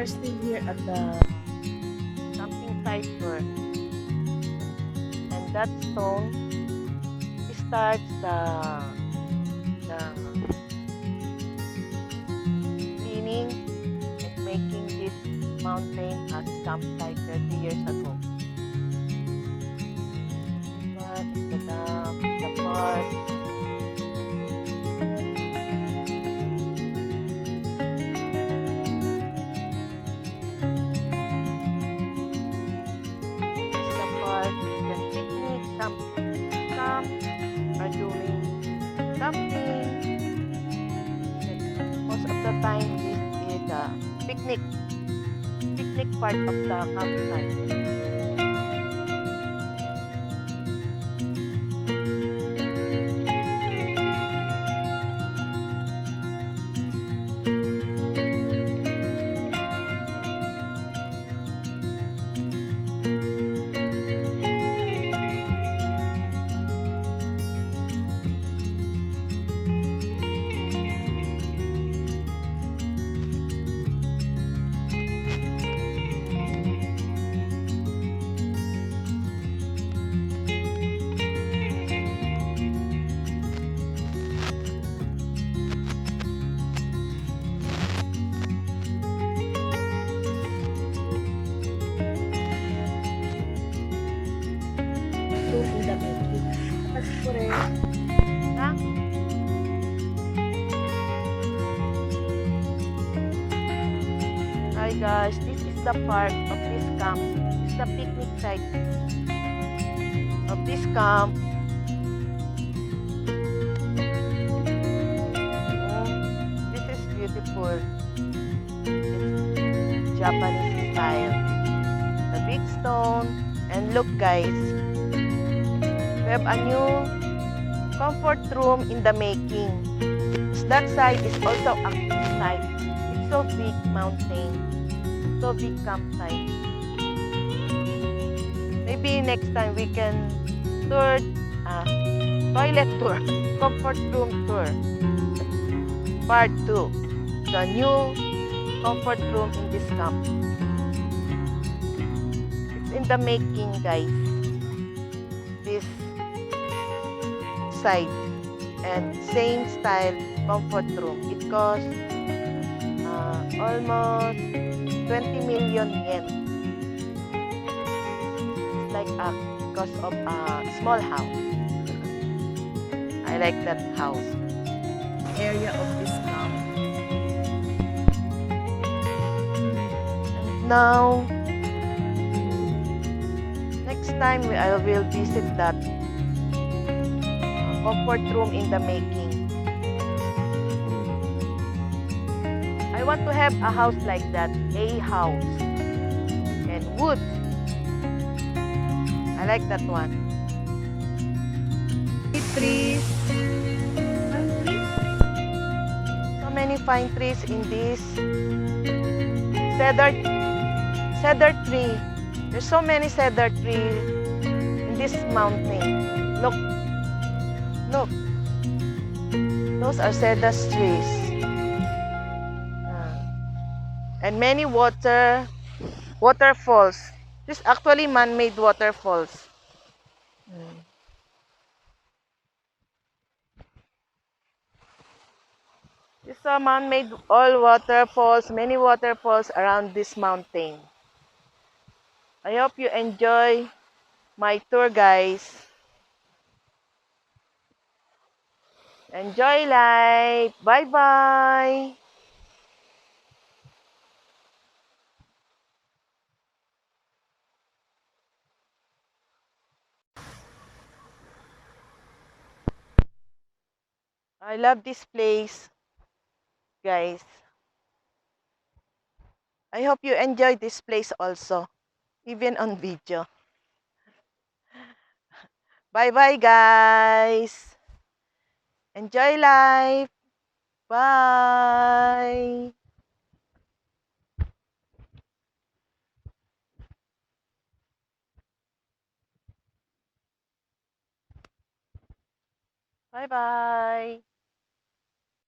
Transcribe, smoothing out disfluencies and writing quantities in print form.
are still here at the camping site tour. And that stone starts the cleaning and making this mountain as campsite 30 years ago. But the dam, the park. Some are doing camping. Most of the time, this is a picnic part of the campsite. In the making. Tapos po rin. Ha? Hi guys, this is the part of this camp. This is the picnic site of this camp. This is beautiful. It's Japanese style. The big stone. And look guys, we have a new comfort room in the making. That side is also a site. It's so big mountain, so big campsite. Maybe next time we can tour toilet tour, comfort room tour. Part 2, the new comfort room in this camp. It's in the making guys. This side and same style comfort room. It costs almost 20 million yen. It's like a cost of a small house. I like that house. Area of this camp. And now, next time I will visit that comfort room in the making. I want to have a house like that, a house, and wood. I like that one. Trees. So many fine trees in this cedar tree. There's so many cedar trees in this mountain. Look. Look, those are cedar trees. And many waterfalls. This is actually man-made waterfalls. These are man-made all waterfalls, many waterfalls around this mountain. I hope you enjoy my tour guys. Enjoy life. Bye-bye. I love this place, guys. I hope you enjoy this place also, even on video. Bye-bye, guys. Enjoy life. Bye. Bye-bye.